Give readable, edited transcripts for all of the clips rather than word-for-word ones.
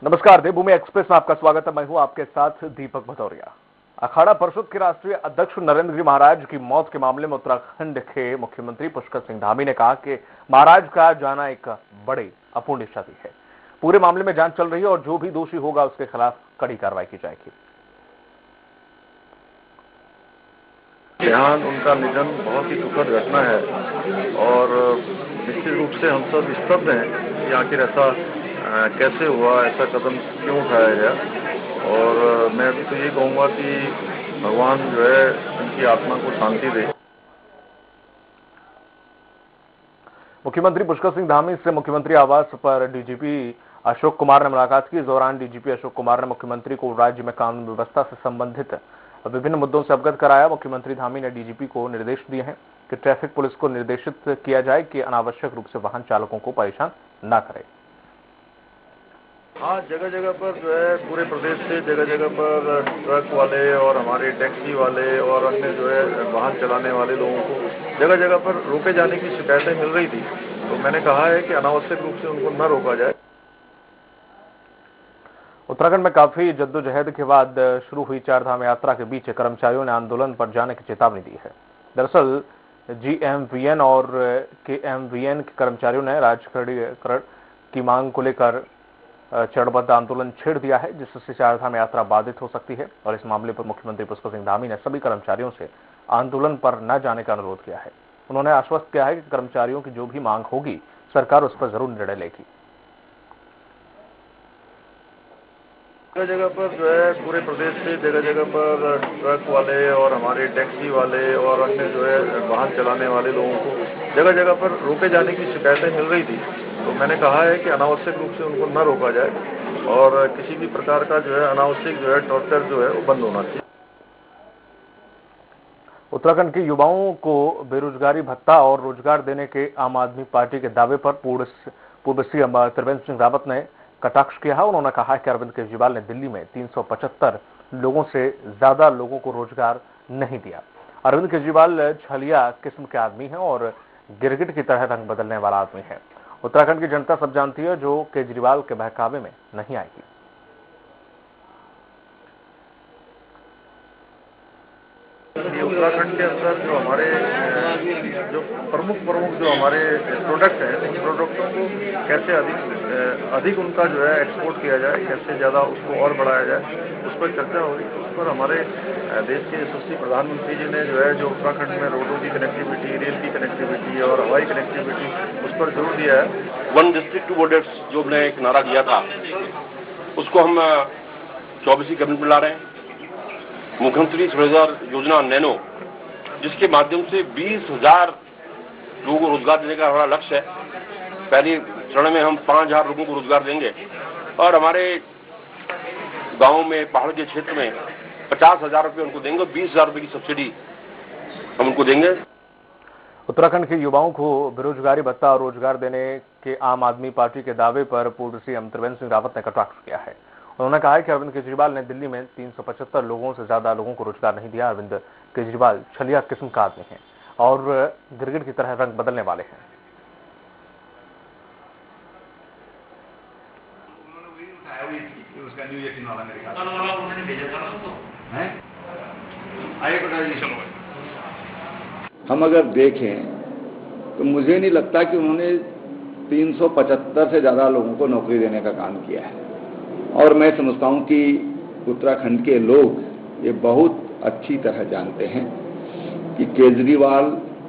नमस्कार, देवभूमि एक्सप्रेस में आपका स्वागत है। मैं हूं आपके साथ दीपक भदौरिया। अखाड़ा परिषद के राष्ट्रीय अध्यक्ष नरेंद्र गिरी महाराज की मौत के मामले में उत्तराखंड के मुख्यमंत्री पुष्कर सिंह धामी ने कहा कि महाराज का जाना एक बड़ी अपूर्ण क्षति है। पूरे मामले में जांच चल रही है और जो भी दोषी होगा उसके खिलाफ कड़ी कार्रवाई की जाएगी। देहांत, उनका निधन बहुत ही दुखद घटना है और निश्चित रूप से हम सब स्तब्ध हैं कि आखिर ऐसा कैसे हुआ, ऐसा कदम क्यों उठाया गया। और मैं अभी तो ये कहूँगा कि भगवान जो है उनकी आत्मा को शांति दे। मुख्यमंत्री पुष्कर सिंह धामी से मुख्यमंत्री आवास पर डीजीपी अशोक कुमार ने मुलाकात की। इस दौरान डीजीपी अशोक कुमार ने मुख्यमंत्री को राज्य में कानून व्यवस्था से संबंधित विभिन्न मुद्दों से अवगत कराया। मुख्यमंत्री धामी ने डीजीपी को निर्देश दिए हैं कि ट्रैफिक पुलिस को निर्देशित किया जाए कि अनावश्यक रूप से वाहन चालकों को परेशान न करे। हाँ, जगह जगह पर जो है पूरे प्रदेश से जगह जगह पर ट्रक वाले और हमारे टैक्सी वाले और अन्य जो है वाहन चलाने वाले लोगों को जगह जगह पर रोके जाने की शिकायतें मिल रही थी। तो मैंने कहा है कि अनावश्यक रूप से उनको न रोका जाए। उत्तराखंड में काफी जद्दोजहद के बाद शुरू हुई चारधाम यात्रा के बीच कर्मचारियों ने आंदोलन पर जाने की चेतावनी दी है। दरअसल जीएमवीएन और केएमवीएन के कर्मचारियों ने राजकरण की मांग को लेकर चरणबद्ध आंदोलन छेड़ दिया है, जिससे चारधाम यात्रा बाधित हो सकती है। और इस मामले पर मुख्यमंत्री पुष्कर सिंह धामी ने सभी कर्मचारियों से आंदोलन पर न जाने का अनुरोध किया है। उन्होंने आश्वस्त किया है कि कर्मचारियों की जो भी मांग होगी सरकार उस पर जरूर निर्णय लेगी। जगह जगह पर जो है पूरे प्रदेश से जगह जगह पर ट्रक वाले और हमारे टैक्सी वाले और अन्य जो है वाहन चलाने वाले लोगों को जगह जगह पर रोके जाने की शिकायतें मिल रही थी। तो मैंने कहा है कि अनावश्यक रूप से उनको न रोका जाए और किसी भी प्रकार का जो है अनावश्यक जो है टॉर्चर जो है वो बंद होना चाहिए। उत्तराखंड के युवाओं को बेरोजगारी भत्ता और रोजगार देने के आम आदमी पार्टी के दावे पर पूर्व सीएम त्रिवेंद्र सिंह रावत ने कटाक्ष किया है। उन्होंने कहा कि अरविंद केजरीवाल ने दिल्ली में 375 लोगों से ज्यादा लोगों को रोजगार नहीं दिया। अरविंद केजरीवाल छलिया किस्म के आदमी हैं और गिरगिट की तरह रंग बदलने वाला आदमी है। उत्तराखंड की जनता सब जानती है, जो केजरीवाल के बहकावे में नहीं आएगी। उत्तराखंड के अंदर जो हमारे जो प्रमुख जो हमारे प्रोडक्ट हैं, उन प्रोडक्टों को कैसे अधिक उनका जो है एक्सपोर्ट किया जाए, कैसे ज़्यादा उसको और बढ़ाया जाए, उस पर चर्चा हो रही। उस पर हमारे देश के यशस्वी प्रधानमंत्री जी ने जो है जो उत्तराखंड में रोडों की कनेक्टिविटी, रेल की कनेक्टिविटी और हवाई कनेक्टिविटी, उस पर जोर दिया है। वन डिस्ट्रिक्ट टू बॉर्डर्स जो हमने एक नारा दिया था, उसको हम 24वीं कैबिनेट में ला रहे हैं। मुख्यमंत्री स्वरोजगार योजना नैनो, जिसके माध्यम से 20,000 लोगों को रोजगार देने का हमारा लक्ष्य है। पहले चरण में हम 5,000 लोगों को रोजगार देंगे और हमारे गांव में, पहाड़ के क्षेत्र में 50,000 रुपये उनको देंगे, 20,000 रुपये की सब्सिडी हम उनको देंगे। उत्तराखंड के युवाओं को बेरोजगारी भत्ता और रोजगार देने के आम आदमी पार्टी के दावे पर पूर्व सीएम त्रिवेंद्र सिंह रावत ने कटाक्ष किया है। उन्होंने कहा है कि अरविंद केजरीवाल ने दिल्ली में 375 लोगों से ज्यादा लोगों को रोजगार नहीं दिया। अरविंद केजरीवाल छलिया किस्म का आदमी है और गिरगिट की तरह रंग बदलने वाले हैं। हम अगर देखें तो मुझे नहीं लगता कि उन्होंने 375 से ज्यादा लोगों को नौकरी देने का काम किया है। और मैं समझता हूं कि उत्तराखंड के लोग ये बहुत अच्छी तरह जानते हैं कि केजरीवाल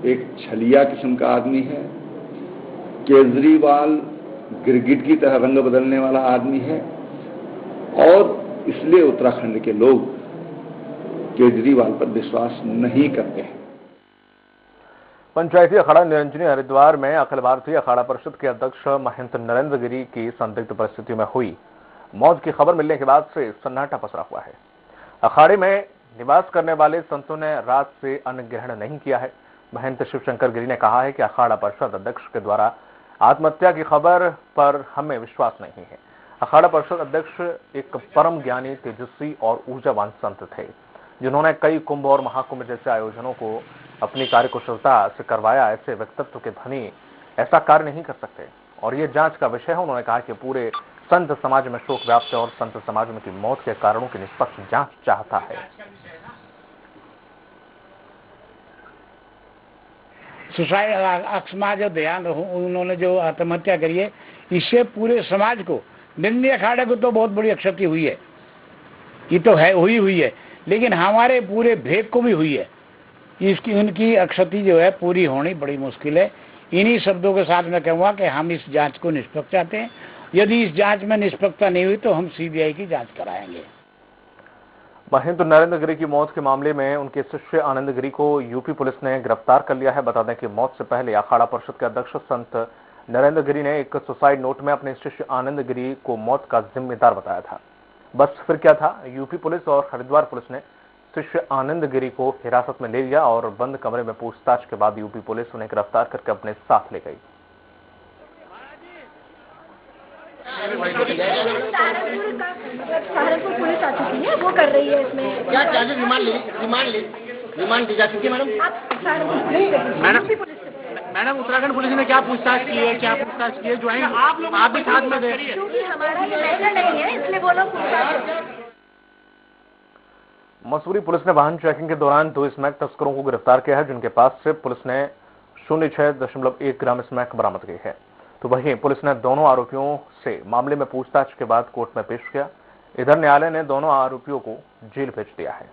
एक छलिया किस्म का आदमी है। केजरीवाल गिरगिट की तरह रंग बदलने वाला आदमी है और इसलिए उत्तराखंड के लोग केजरीवाल पर विश्वास नहीं करते हैं। पंचायती अखाड़ा निरंजनी हरिद्वार में अखिल भारतीय अखाड़ा परिषद के अध्यक्ष महंत नरेंद्र गिरी की संदिग्ध परिस्थिति में हुई मौत की खबर मिलने के बाद से सन्नाटा पसरा हुआ है। अखाड़े में निवास करने वाले संतों ने रात से अन्न ग्रहण नहीं किया है। महंत शिवशंकर गिरी ने कहा है कि अखाड़ा परिषद अध्यक्ष के द्वारा आत्महत्या की खबर पर हमें विश्वास नहीं है। अखाड़ा परिषद अध्यक्ष एक परम ज्ञानी, तेजस्वी और ऊर्जावान संत थे, जिन्होंने कई कुंभ और महाकुंभ जैसे आयोजनों को अपनी कार्यकुशलता से करवाया। ऐसे व्यक्तित्व के धनी ऐसा कार्य नहीं कर सकते। और ये जांच का विषय है। उन्होंने कहा कि पूरे संत समाज में शोक व्याप्त है और संत समाज में की मौत के कारणों की निष्पक्ष जांच चाहता है। सुसाइड अकस्मात जो देहांत उन्होंने जो आत्महत्या करी है, इससे पूरे समाज को, निंदी अखाड़े को तो बहुत बड़ी क्षति हुई है, ये तो है हुई है, लेकिन हमारे पूरे भेद को भी हुई है। इसकी उनकी क्षति जो है पूरी होनी बड़ी मुश्किल है। इन्हीं शब्दों के साथ मैं कहूँगा कि हम इस जांच को निष्पक्ष चाहते हैं। यदि इस जांच में निष्पक्षता नहीं हुई तो हम सीबीआई की जांच कराएंगे। महंत नरेंद्र गिरी की मौत के मामले में उनके शिष्य आनंद गिरी को यूपी पुलिस ने गिरफ्तार कर लिया है। बता दें कि मौत से पहले अखाड़ा परिषद के अध्यक्ष संत नरेंद्र गिरी ने एक सुसाइड नोट में अपने शिष्य आनंद गिरी को मौत का जिम्मेदार बताया था। बस फिर क्या था, यूपी पुलिस और हरिद्वार पुलिस ने शिष्य आनंद गिरी को हिरासत में ले लिया और बंद कमरे में पूछताछ के बाद यूपी पुलिस उन्हें गिरफ्तार करके अपने साथ ले गई। सहारनपुर पुलिस आ चुकी है, वो कर रही है इसमें। क्या चार्जेस रिमांड दी जा चुकी है मैडम? मैडम उत्तराखंड पुलिस ने क्या पूछताछ की है, ज्वाइन आप भी साथ में थे? क्योंकि हमारा ये मैटर नहीं है, इसलिए वो लोग पूछताछ। मसूरी पुलिस ने वाहन चेकिंग के दौरान 2 स्मैक तस्करों को गिरफ्तार किया है, जिनके पास से पुलिस ने 06.1 ग्राम स्मैक बरामद की है। तो वहीं पुलिस ने दोनों आरोपियों से मामले में पूछताछ के बाद कोर्ट में पेश किया। इधर न्यायालय ने दोनों आरोपियों को जेल भेज दिया है।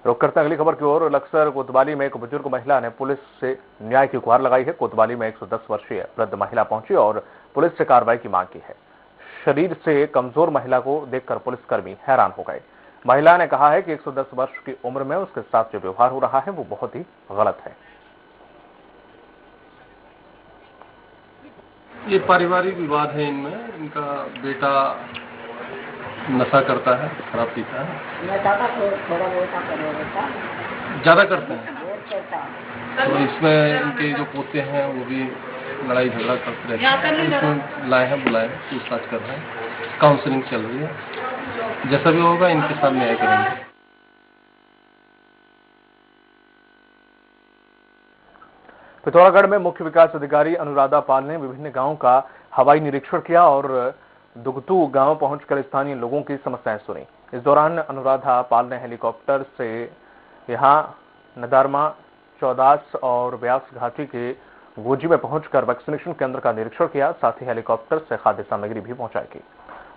रुक करते हैं अगली खबर की ओर। लक्सर कोतवाली में एक बुजुर्ग महिला ने पुलिस से न्याय की गुहार लगाई है। कोतवाली में 110 वर्षीय वृद्ध महिला पहुंची और पुलिस से कार्रवाई की मांग की है। शरीर से कमजोर महिला को देखकर पुलिसकर्मी हैरान हो गए। महिला ने कहा है कि 110 वर्ष की उम्र में उसके साथ जो व्यवहार हो रहा है वो बहुत ही गलत है। ये पारिवारिक विवाद है इनमें। इनका बेटा नशा करता है, शराब पीता है, ज्यादा करते हैं। तो इसमें इनके जो पोते हैं वो भी लड़ाई झगड़ा करते रहते हैं। इसमें लाए हैं, बुलाए, पूछताछ कर रहे हैं, काउंसलिंग चल रही है। जैसा भी होगा इनके साथ न्याय करेंगे। पिथौरागढ़ में मुख्य विकास अधिकारी अनुराधा पाल ने विभिन्न गांवों का हवाई निरीक्षण किया और दुगतू गांव पहुंचकर स्थानीय लोगों की समस्याएं सुनी। इस दौरान अनुराधा पाल ने हेलीकॉप्टर से यहां नदारमा, चौदास और व्यास घाटी के गोजी में पहुंचकर वैक्सीनेशन केंद्र का निरीक्षण किया। साथ ही हेलीकॉप्टर से खाद्य सामग्री भी पहुंचाई गई।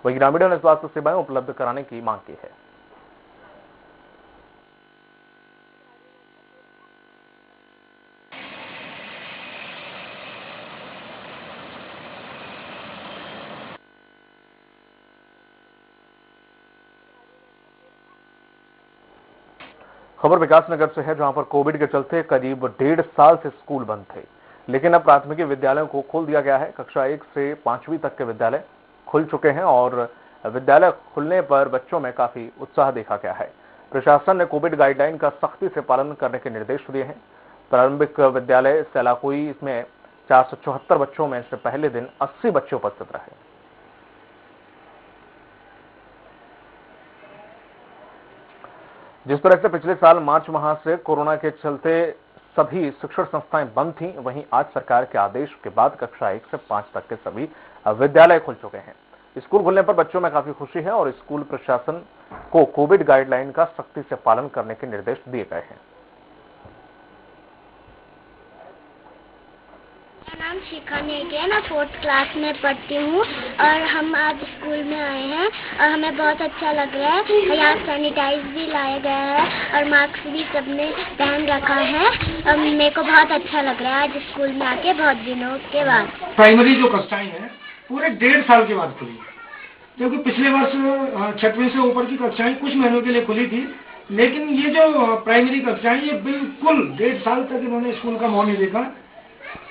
वहीं ग्रामीणों ने स्वास्थ्य सेवाएं उपलब्ध कराने की मांग की है। खबर विकासनगर से है, जहां पर कोविड के चलते करीब 1.5 साल से स्कूल बंद थे, लेकिन अब प्राथमिक विद्यालयों को खोल दिया गया है। कक्षा 1 से 5वीं तक के विद्यालय खुल चुके हैं और विद्यालय खुलने पर बच्चों में काफी उत्साह देखा गया है। प्रशासन ने कोविड गाइडलाइन का सख्ती से पालन करने के निर्देश दिए हैं। प्रारंभिक विद्यालय सैलाकुई में 474 बच्चों में से पहले दिन 80 बच्चे उपस्थित रहे। जिस तरह से पिछले साल मार्च माह से कोरोना के चलते सभी शिक्षण संस्थाएं बंद थीं, वहीं आज सरकार के आदेश के बाद कक्षा 1 से 5 तक के सभी विद्यालय खुल चुके हैं। स्कूल खुलने पर बच्चों में काफी खुशी है और स्कूल प्रशासन को कोविड गाइडलाइन का सख्ती से पालन करने के निर्देश दिए गए हैं। मेरा नाम शिखा नेगी है, मैं 4th क्लास में पढ़ती हूँ और हम आज स्कूल में आए हैं और हमें बहुत अच्छा लग रहा है। यहाँ सैनिटाइज भी लाया गया है और मास्क भी सबने पहन रखा है और मेरे को बहुत अच्छा लग रहा है आज स्कूल में आके बहुत दिनों के बाद। प्राइमरी जो कक्षाएं हैं पूरे 1.5 साल के बाद खुली, क्योंकि पिछले वर्ष 6वीं से ऊपर की कक्षाएं कुछ महीनों के लिए खुली थी, लेकिन ये जो प्राइमरी कक्षाएं ये बिल्कुल 1.5 साल तक इन्होंने स्कूल का मुँह नहीं देखा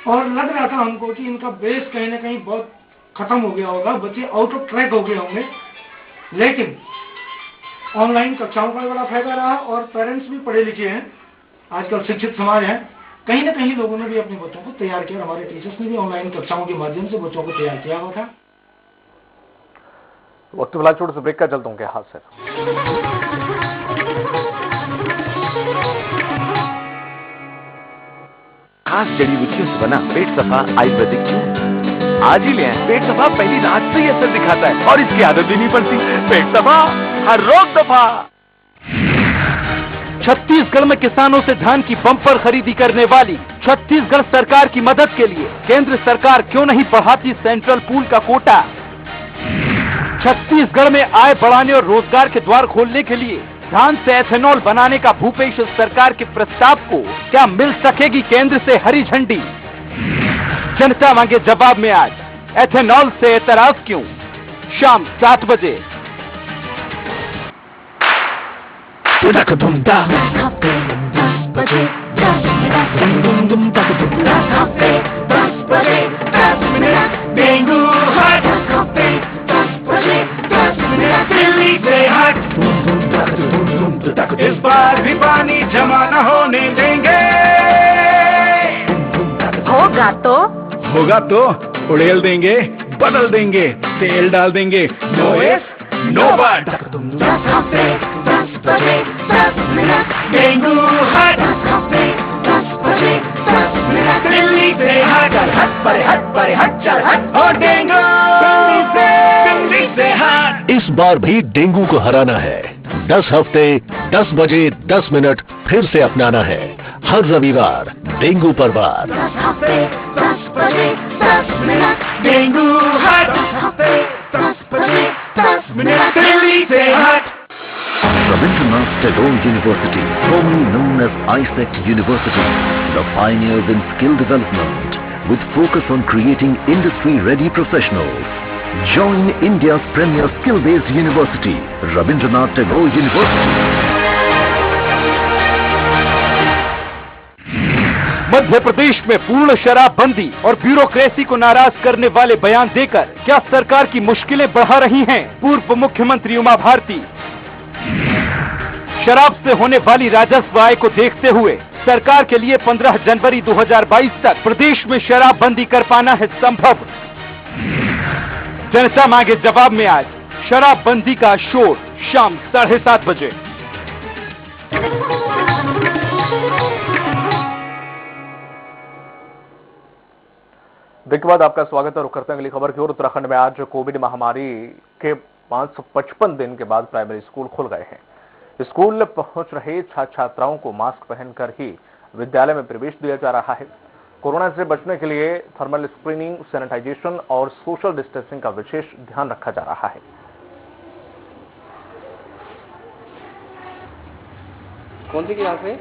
और लग रहा था हमको कि इनका बेस कहीं ना कहीं बहुत खत्म हो गया होगा, बच्चे आउट ऑफ ट्रैक हो गए होंगे। लेकिन ऑनलाइन कक्षाओं का बड़ा फायदा रहा और पेरेंट्स भी पढ़े लिखे हैं, आजकल शिक्षित समाज है, कहीं ना कहीं लोगों ने भी अपने बच्चों को तैयार किया। हमारे टीचर्स ने भी ऑनलाइन कक्षाओं के माध्यम से बच्चों को तैयार किया हुआ था। वक्त फिलहाल छोटे से ब्रेक का, चलता हूँ के हाथ से। खास जड़ी बूटियों से बना पेट सफा आयुर्वेदिक जूस आज ही ले आए। पेट सफा पहली रात से ही असर दिखाता है और इसकी आदत भी नहीं पड़ती। पेट सफा हर रोग दफा। छत्तीसगढ़ में किसानों से धान की बम्पर खरीदी करने वाली छत्तीसगढ़ सरकार की मदद के लिए केंद्र सरकार क्यों नहीं बढ़ाती सेंट्रल पूल का कोटा। छत्तीसगढ़ में आय बढ़ाने और रोजगार के द्वार खोलने के लिए धान से एथेनॉल बनाने का भूपेश सरकार के प्रस्ताव को क्या मिल सकेगी केंद्र से हरी झंडी। जनता मांगे जवाब में आज एथेनॉल से एतराज क्यों। शाम 7 बजे। इस बार भी पानी जमा न होने देंगे। होगा तो उड़ेल देंगे, बदल देंगे, तेल डाल देंगे। No if no but. Dengue हट दिल्ली से हट पर हट चल हट और डेंगू दिल्ली से हट। इस बार भी डेंगू को हराना है। 10 हफ्ते 10 बजे 10 मिनट फिर से अपनाना है। हर रविवार डेंगू पर वार। डेंगू हट दिल्ली से हट। Rabindranath Tagore University, formerly known as ISEC University, the pioneers in skill development with focus on creating industry-ready professionals. Join India's premier skill-based university, Rabindranath Tagore University. Madhya Pradesh में पूर्ण शराबबंदी और ब्यूरोक्रेसी को नाराज करने वाले बयान देकर क्या सरकार की मुश्किलें बढ़ा रही हैं पूर्व मुख्यमंत्री उमा भारती। शराब से होने वाली राजस्व आय को देखते हुए सरकार के लिए 15 जनवरी 2022 तक प्रदेश में शराबबंदी कर पाना है संभव। जनता मांगे जवाब में आज शराबबंदी का शोर शाम 7:30 बजे। ब्रेक के बाद आपका स्वागत है और करते हैं अगली खबर की ओर। उत्तराखंड में आज कोविड महामारी के 555 दिन के बाद प्राइमरी स्कूल खुल गए हैं। स्कूल पहुंच रहे छात्र छात्राओं को मास्क पहनकर ही विद्यालय में प्रवेश दिया जा रहा है। कोरोना से बचने के लिए थर्मल स्क्रीनिंग, सैनिटाइजेशन और सोशल डिस्टेंसिंग का विशेष ध्यान रखा जा रहा है। कौन सी क्लास है?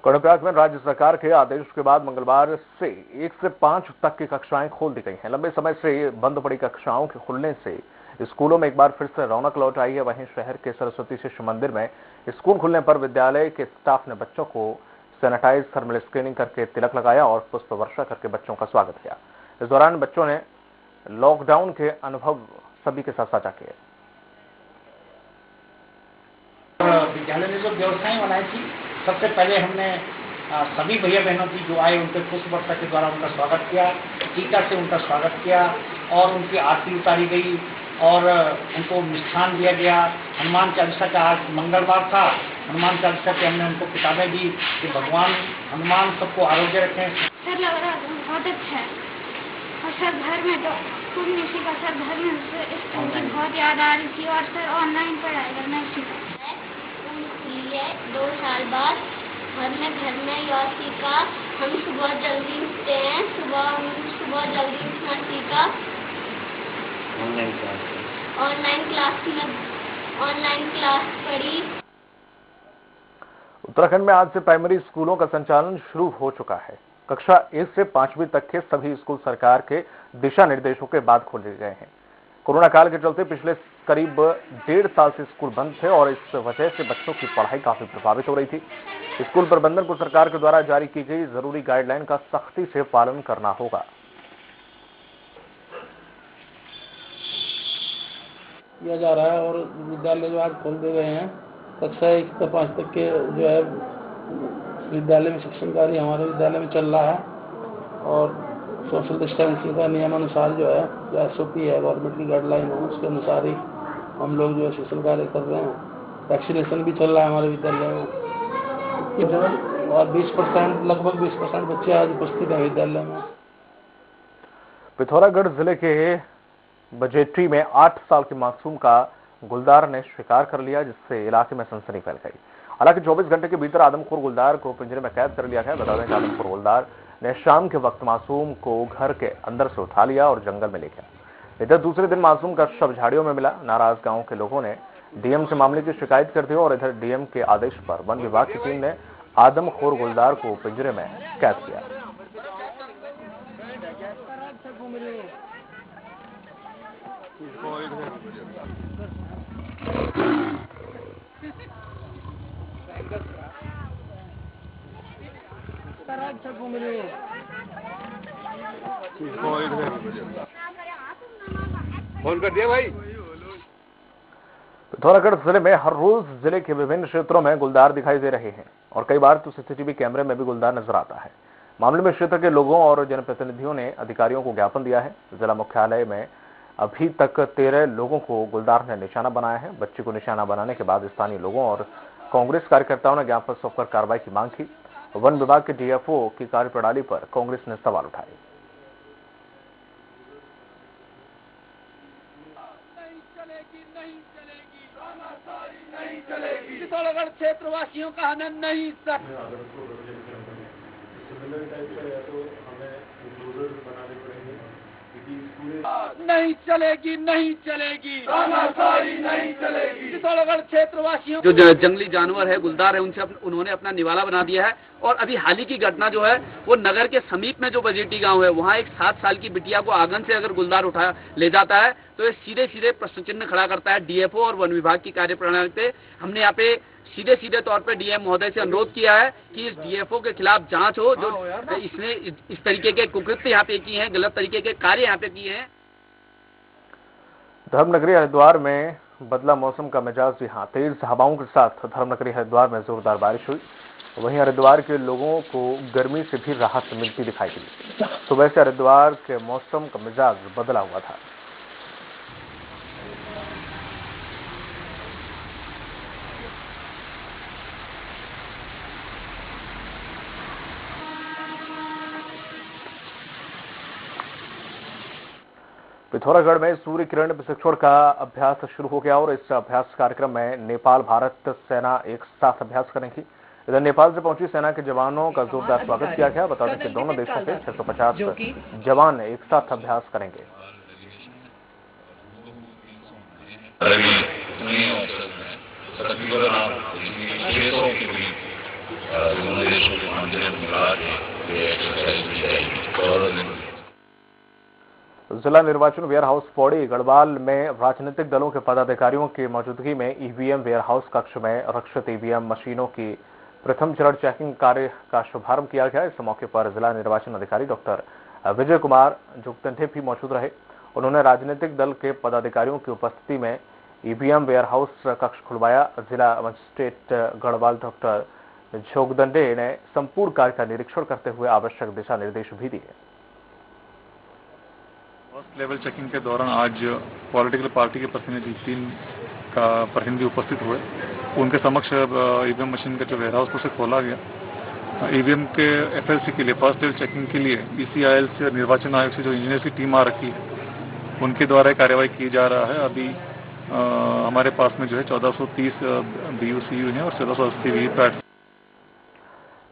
कर्णप्रयाग में राज्य सरकार के आदेश के बाद मंगलवार से 1 से 5 तक की कक्षाएं खोल दी गई हैं। लंबे समय से बंद पड़ी कक्षाओं के खुलने से स्कूलों में एक बार फिर से रौनक लौट आई है। वहीं शहर के सरस्वती शिशु मंदिर में स्कूल खुलने पर विद्यालय के स्टाफ ने बच्चों को सैनिटाइज, थर्मल स्क्रीनिंग करके तिलक लगाया और पुष्प वर्षा करके बच्चों का स्वागत किया। इस दौरान बच्चों ने लॉकडाउन के अनुभव सभी के साथ साझा किए। विद्यालय ने जो व्यवस्थाएं बनाई थी, सबसे पहले हमने सभी भैया बहनों की जो आए उनके पुष्प वर्षा के द्वारा उनका स्वागत किया, टीका से उनका स्वागत किया और उनकी आरती उतारी गई और उनको मिष्ठान दिया गया। हनुमान चालीसा का आज मंगलवार था, हनुमान चालीसा की हमने उनको किताबें दी कि भगवान हनुमान सबको आरोग्य रखें। सर लग रहा है बहुत अच्छा है और सर घर में तो कुछ नहीं सीखा। सर घर में स्कूल की बहुत याद आ रही थी और सर ऑनलाइन पढ़ाई करना सीखा। 2 साल बाद घर में यह सीखा। हम सुबह जल्दी उठते हैं, सुबह जल्दी उठना सीखा। ऑनलाइन क्लास पढ़ी। उत्तराखंड में आज से प्राइमरी स्कूलों का संचालन शुरू हो चुका है। कक्षा 1 से 5वीं तक के सभी स्कूल सरकार के दिशा निर्देशों के बाद खोले गए हैं। कोरोना काल के चलते पिछले करीब 1.5 साल से स्कूल बंद थे और इस वजह से बच्चों की पढ़ाई काफी प्रभावित हो रही थी। स्कूल प्रबंधन को सरकार के द्वारा जारी की गई जरूरी गाइडलाइन का सख्ती से पालन करना होगा। किया जा रहा है और विद्यालय जो आज खोल दिए गए हैं, कक्षा 1 से 5 तक के जो है विद्यालय में शिक्षण कार्य हमारे विद्यालय में चल रहा है और सोशल डिस्टेंसिंग का नियमानुसार जो है जो SOP है, गवर्नमेंट की गाइडलाइन है, उसके अनुसार ही हम लोग जो है शिक्षण कार्य कर रहे हैं वैक्सीनेशन भी चल रहा है हमारे विद्यालय में और 20% लगभग 20% बच्चे आज उपस्थित हैं विद्यालय में। पिथौरागढ़ जिले के बजेट्री में 8 साल के मासूम का गुलदार ने शिकार कर लिया, जिससे इलाके में सनसनी फैल गई। हालांकि 24 घंटे के भीतर आदमखोर गुलदार को पिंजरे में कैद कर लिया गया। बता दें कि आदमखोर गुलदार ने शाम के वक्त मासूम को घर के अंदर से उठा लिया और जंगल में ले गया। इधर दूसरे दिन मासूम का शव झाड़ियों में मिला। नाराज गांव के लोगों ने डीएम से मामले की शिकायत कर दी और इधर डीएम के आदेश पर वन विभाग की टीम ने आदमखोर गुलदार को पिंजरे में कैद किया। फोन कर दिया भाई। पिथौरागढ़ जिले में हर रोज जिले के विभिन्न क्षेत्रों में गुलदार दिखाई दे रहे हैं और कई बार तो सीसीटीवी कैमरे में भी गुलदार नजर आता है। मामले में क्षेत्र के लोगों और जनप्रतिनिधियों ने अधिकारियों को ज्ञापन दिया है। जिला मुख्यालय में अभी तक 13 लोगों को गुलदार ने निशाना बनाया है। बच्ची को निशाना बनाने के बाद स्थानीय लोगों और कांग्रेस कार्यकर्ताओं ने ज्ञापन सौंपकर कार्रवाई की मांग की। वन विभाग के डीएफओ की कार्यप्रणाली पर कांग्रेस ने सवाल उठाए। पिथौरागढ़ क्षेत्रवासियों का आनंद नहीं नहीं चलेगी, नहीं चलेगी, नहीं चलेगी। पिथौरागढ़ क्षेत्रवासियों जो जंगली जानवर है, गुलदार है, उनसे उन्होंने अपना निवाला बना दिया है। और अभी हाल ही की घटना जो है वो नगर के समीप में जो बजेटी गांव है, वहाँ एक 7 साल की बिटिया को आंगन से अगर गुलदार उठा ले जाता है तो ये सीधे सीधे प्रश्न चिन्ह खड़ा करता है डीएफओ और वन विभाग की कार्यप्रणाली पे। हमने यहाँ पे सीधे तौर पे डीएम महोदय से अनुरोध किया है कि इस डीएफओ के खिलाफ जांच हो, जो इसने इस तरीके के कुकृत्य यहाँ पे किए हैं, गलत तरीके के कार्य यहाँ पे किए हैं। धर्मनगरी हरिद्वार में बदला मौसम का मिजाज। यहाँ तेज हवाओं के साथ धर्मनगरी हरिद्वार में जोरदार बारिश हुई। वहीं हरिद्वार के लोगों को गर्मी से भी राहत मिलती दिखाई दी। सुबह से हरिद्वार के मौसम का मिजाज बदला हुआ था। पिथौरागढ़ में सूर्य किरण प्रशिक्षण का अभ्यास शुरू हो गया और इस अभ्यास कार्यक्रम में नेपाल भारत सेना एक साथ अभ्यास करेंगी। इधर नेपाल से पहुंची सेना के जवानों का जोरदार स्वागत किया गया। बता दें कि दोनों देशों के 650 जवान एक साथ अभ्यास करेंगे। जिला निर्वाचन वेयर हाउस पौड़ी गढ़वाल में राजनीतिक दलों के पदाधिकारियों की मौजूदगी में ईवीएम वेयर हाउस कक्ष में रक्षित ईवीएम मशीनों की प्रथम चरण चेकिंग कार्य का शुभारंभ किया गया। इस मौके पर जिला निर्वाचन अधिकारी डॉक्टर विजय कुमार जुगतंठे भी मौजूद रहे। उन्होंने राजनीतिक दल के पदाधिकारियों की उपस्थिति में ईवीएम वेयर हाउस कक्ष खुलवाया। जिला मजिस्ट्रेट गढ़वाल डॉक्टर जोगदंडे ने संपूर्ण कार्य का निरीक्षण करते हुए आवश्यक दिशा निर्देश भी दिए। फर्स्ट लेवल चेकिंग के दौरान आज पॉलिटिकल पार्टी के प्रतिनिधि 3 का प्रतिनिधि उपस्थित हुए। उनके समक्ष ईवीएम मशीन का जो वेयर हाउस उसे खोला गया। ईवीएम के एफएलसी के लिए फर्स्ट लेवल चेकिंग के लिए ईसीआईएल से निर्वाचन आयोग से जो इंजीनियर की टीम आ रखी है, उनके द्वारा कार्रवाई की जा रहा है। अभी हमारे पास में जो है 1430 बीयूसीयू है और 1480 वीवीपैट।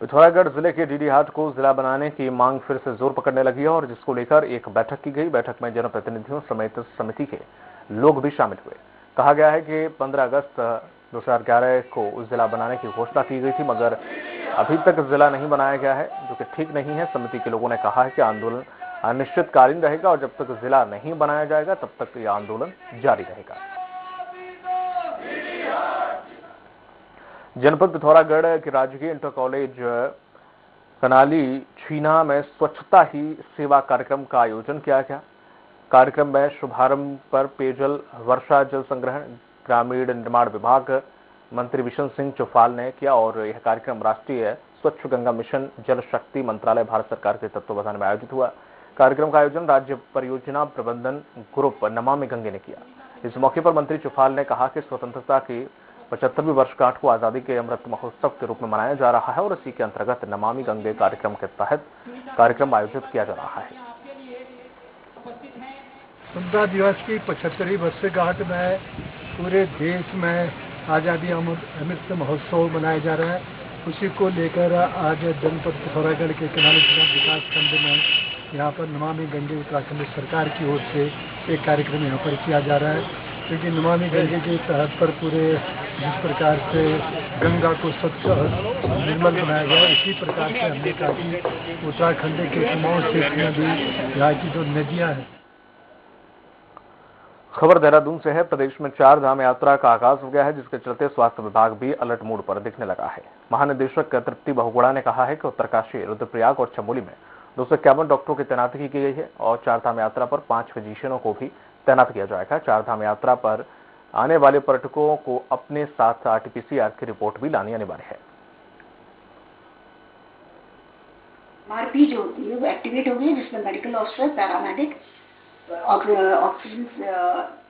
पिथौरागढ़ जिले के डीडी हाट को जिला बनाने की मांग फिर से जोर पकड़ने लगी है और जिसको लेकर एक बैठक की गई। बैठक में जनप्रतिनिधियों समेत समिति के लोग भी शामिल हुए। कहा गया है कि 15 अगस्त 2011 को जिला बनाने की घोषणा की गई थी, मगर अभी तक जिला नहीं बनाया गया है, जो कि ठीक नहीं है। समिति के लोगों ने कहा है कि आंदोलन अनिश्चितकालीन रहेगा और जब तक जिला नहीं बनाया जाएगा तब तक यह आंदोलन जारी रहेगा। जनपद पिथौरागढ़ के राजकीय इंटर कॉलेज कनाली छीना में स्वच्छता ही सेवा कार्यक्रम का आयोजन किया गया। कार्यक्रम में शुभारंभ पर पेयजल वर्षा जल संग्रहण ग्रामीण निर्माण विभाग मंत्री विशन सिंह चौफाल ने किया और यह कार्यक्रम राष्ट्रीय स्वच्छ गंगा मिशन जल शक्ति मंत्रालय भारत सरकार के तत्वावधान में आयोजित हुआ। कार्यक्रम का आयोजन राज्य परियोजना प्रबंधन ग्रुप नमामि गंगे ने किया। इस मौके पर मंत्री चौफाल ने कहा कि स्वतंत्रता की 75वीं वर्षगांठ को आजादी के अमृत महोत्सव के रूप में मनाया जा रहा है और इसी के अंतर्गत नमामि गंगे कार्यक्रम के तहत कार्यक्रम आयोजित किया जा रहा है। स्वतंत्रता दिवस की 75वीं वर्षगांठ में पूरे देश में आजादी अमृत महोत्सव मनाया जा रहा है। उसी को लेकर आज जनपद पिथौरागढ़ के किनारे विकास खंड में यहाँ पर नमामि गंगे उत्तराखंड सरकार की ओर से एक कार्यक्रम यहाँ पर किया जा रहा है, क्योंकि नमामि गंगे के तहत पर पूरे जिस प्रकार से गंगा को स्वच्छ निर्मल बनाया गया, इसी प्रकार से हमने कहा कि उत्तराखंड के कुमाऊं क्षेत्र में भी यहाँ की जो नदियाँ हैं। खबर देहरादून से है। प्रदेश में 4 धाम यात्रा का आगाज हो गया है, जिसके चलते स्वास्थ्य विभाग भी अलर्ट मोड पर दिखने लगा है। महानिदेशक तृप्ति बहुगुणा ने कहा है कि उत्तरकाशी, रुद्रप्रयाग और चमोली में 251 डॉक्टरों की तैनाती की गई है और 4 धाम यात्रा पर 5 फिजिशियनों को भी तैनात किया जाएगा। 4 धाम यात्रा पर आने वाले पर्यटकों को अपने साथ RT-PCR की रिपोर्ट भी लानी अनिवार्य है। MRP जो होती है वो एक्टिवेट हो गई, जिसमें medical officer, paramedic, oxygen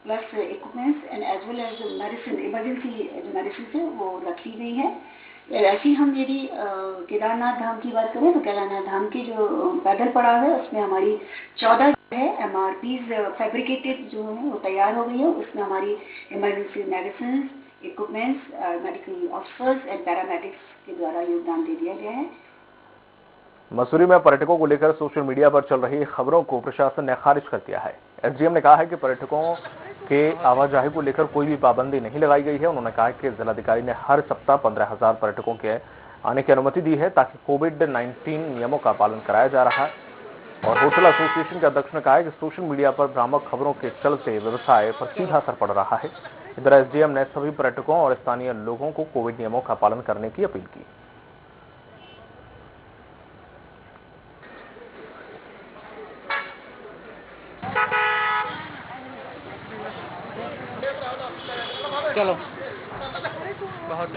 plus equipments and as well as medicine, emergency जो मेडिसिन है वो रख ली गई है। ऐसी हम यदि केदारनाथ धाम की बात करें तो केदारनाथ धाम की जो पैदल पड़ाव है उसमें हमारी 14 है MRPs फैब्रिकेटेड जो है वो तैयार हो गई है। उसमें हमारी emergency medicine, equipments, medical officers and paramedics के द्वारा योगदान दे दिया गया है। मसूरी में पर्यटकों को लेकर सोशल मीडिया पर चल रही खबरों को प्रशासन ने खारिज कर दिया है। SDM ने कहा है कि पर्यटकों के आवाजाही को लेकर कोई भी पाबंदी नहीं लगाई गई है। उन्होंने कहा कि जिलाधिकारी ने हर सप्ताह 15,000 पर्यटकों के आने की अनुमति दी है, ताकि कोविड-19 नियमों का पालन कराया जा रहा है। और होटल एसोसिएशन के अध्यक्ष ने कहा है कि सोशल मीडिया पर भ्रामक खबरों के चलते व्यवसाय पर सीधा असर पड़ रहा है। इधर SDM ने सभी पर्यटकों और स्थानीय लोगों को कोविड नियमों का पालन करने की अपील की। चलो बहुत